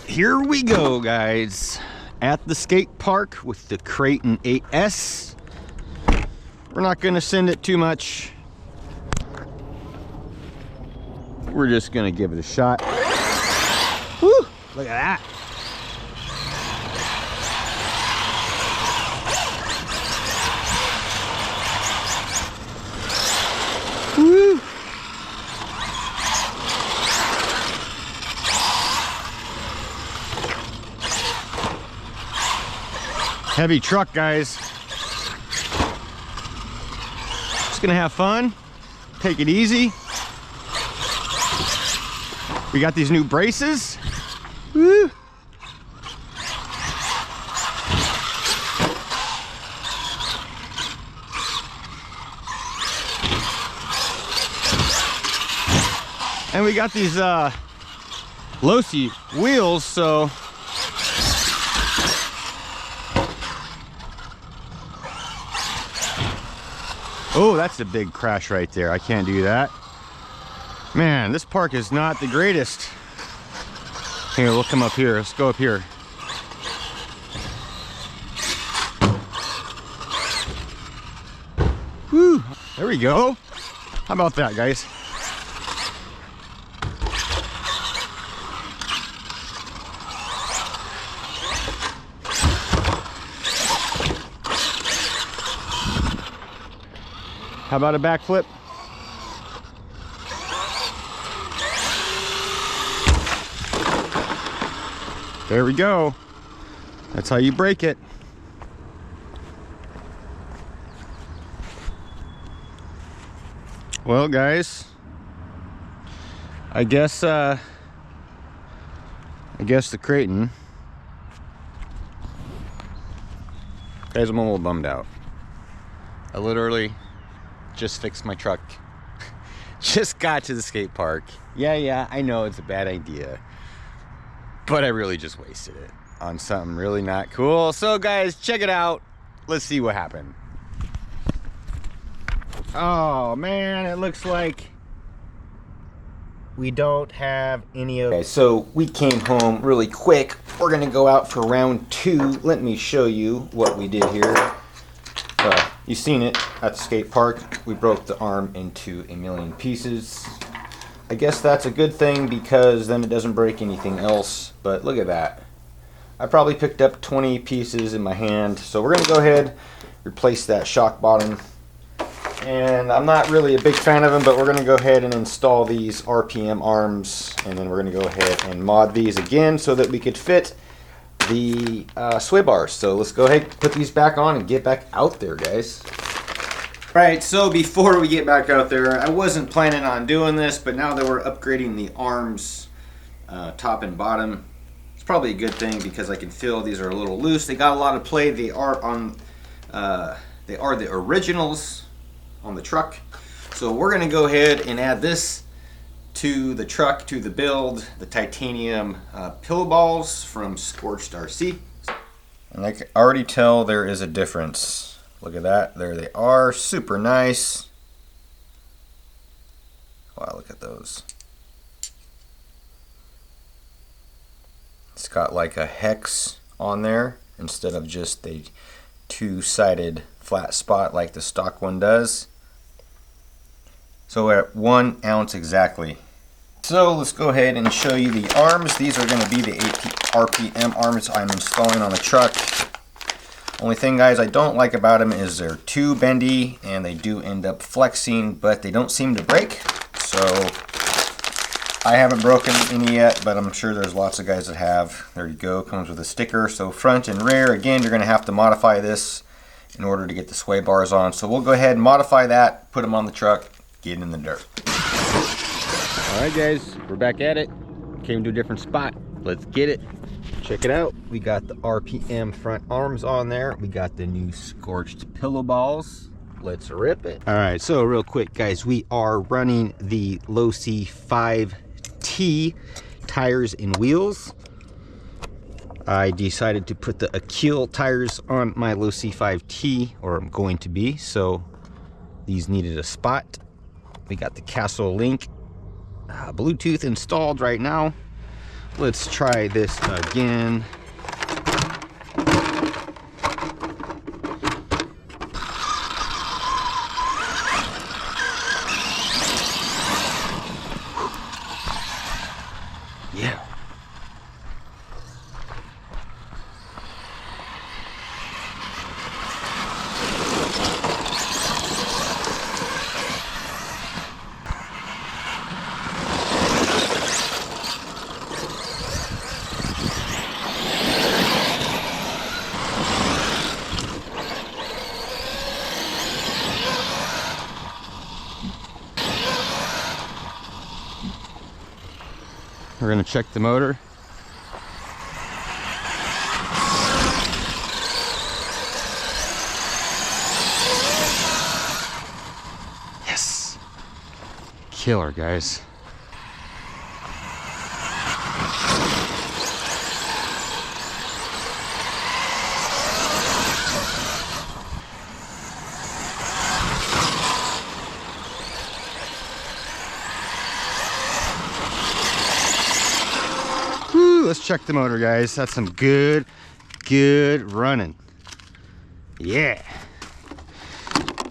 Here we go, guys, at the skate park with the Kraton 8S. We're not gonna send it too much. We're just gonna give it a shot. Woo! Look at that. Woo! Heavy truck, guys. Just gonna have fun, take it easy. We got these new braces. Woo! And we got these losi wheels, so oh, that's a big crash right there. I can't do that. Man, this park is not the greatest. Here, we'll come up here. Let's go up here. Woo! There we go. How about that, guys? How about a backflip? There we go. That's how you break it. Well, guys, I guess the Kraton. Guys, I'm a little bummed out. I literally just fixed my truck. Just got to the skate park. Yeah, I know it's a bad idea, but I really just wasted it on something really not cool. So guys, check it out. Let's see what happened. Oh man, it looks like we don't have any of... Okay, so we came home really quick. We're gonna go out for round 2. Let me show you what we did here. You've seen it at the skate park. We broke the arm into 1,000,000 pieces. I guess that's a good thing because then it doesn't break anything else. But look at that. I probably picked up 20 pieces in my hand. So we're gonna go ahead, replace that shock bottom. And I'm not really a big fan of them, but we're gonna go ahead and install these RPM arms. And then we're gonna go ahead and mod these again so that we could fit the sway bars. So let's go ahead, put these back on and get back out there, guys. Right, so before we get back out there, I wasn't planning on doing this, but now that we're upgrading the arms, top and bottom, it's probably a good thing because I can feel these are a little loose. They got a lot of play. They are the originals on the truck. So we're gonna go ahead and add this to the truck, to the build, the titanium pillow balls from Scorched RC. And I can already tell there is a difference. Look at that, there they are, super nice. Wow, look at those. It's got like a hex on there instead of just a two-sided flat spot like the stock one does. So we're at 1 ounce exactly. So let's go ahead and show you the arms. These are going to be the RPM arms I'm installing on the truck. Only thing, guys, I don't like about them is they're too bendy and they do end up flexing, but they don't seem to break. So I haven't broken any yet, but I'm sure there's lots of guys that have. There you go, comes with a sticker. So front and rear, again, you're going to have to modify this in order to get the sway bars on. So we'll go ahead and modify that, put them on the truck, get in the dirt. All right, guys, we're back at it. Came to a different spot. Let's get it. Check it out. We got the RPM front arms on there. We got the new Scorched pillow balls. Let's rip it. All right, so real quick, guys, we are running the Losi 5T tires and wheels. I decided to put the Akil tires on my Losi 5T, or I'm going to be, so these needed a spot. We got the Castle Link Bluetooth installed right now. Let's try this again. Yeah. We're gonna check the motor. Yes! Killer, guys. Let's check the motor, guys. That's some good running. Yeah.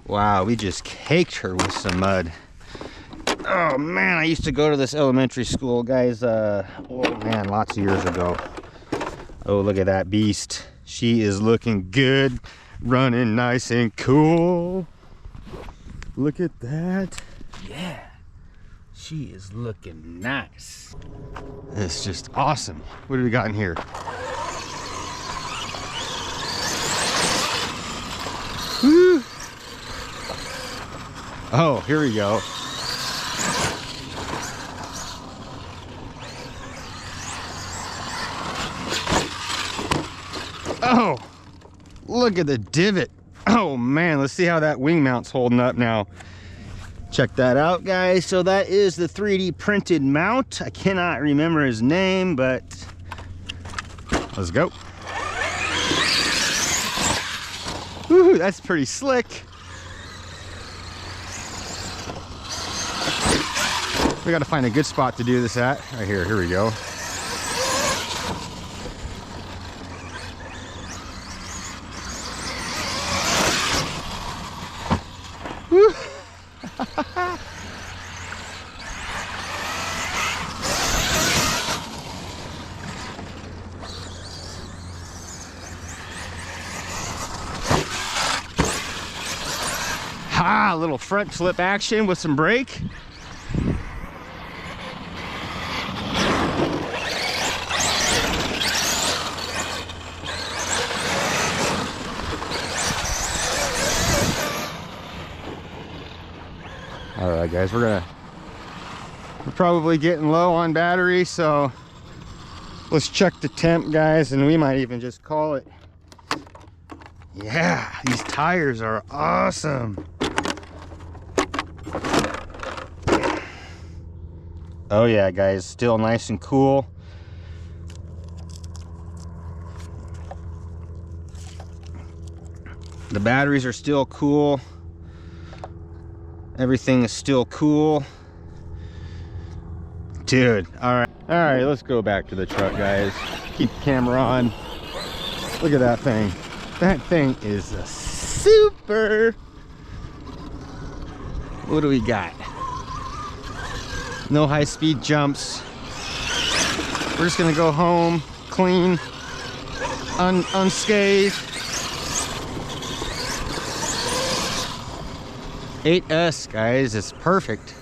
Wow, we just caked her with some mud. Oh man, I used to go to this elementary school, guys. Oh man, lots of years ago. Oh, look at that beast. She is looking good, running nice and cool. Look at that. Yeah. She is looking nice. It's just awesome. What do we got in here? Woo. Oh, here we go. Oh, look at the divot. Oh man, let's see how that wing mount's holding up now. Check that out, guys. So that is the 3D printed mount. I cannot remember his name, but let's go. Woohoo, that's pretty slick. We gotta find a good spot to do this at. Right here, here we go. Woo! Ha! A little front flip action with some brake. All right, guys, we're probably getting low on battery, so let's check the temp, guys, and we might even just call it. Yeah, these tires are awesome. Oh yeah, guys, still nice and cool. The batteries are still cool. Everything is still cool. Dude, all right, let's go back to the truck, guys. Keep the camera on. Look at that thing. That thing is a super. What do we got? No high-speed jumps. We're just gonna go home, clean, unscathed. 8S, guys, it's perfect.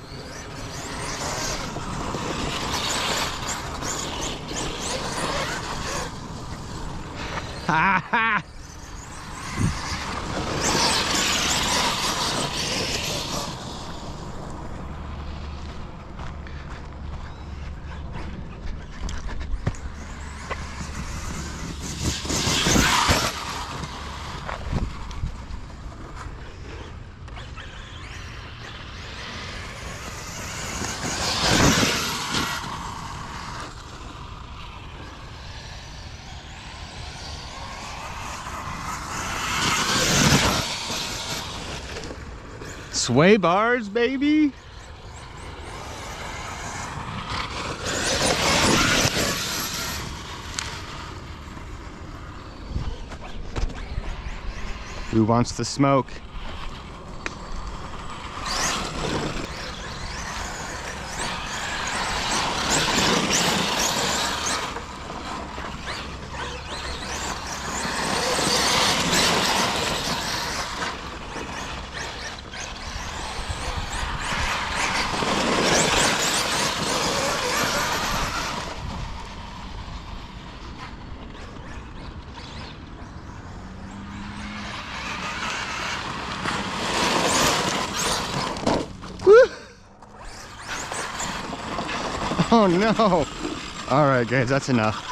Ha ha! Sway bars, baby. Who wants the smoke? Oh no! Alright guys, that's enough.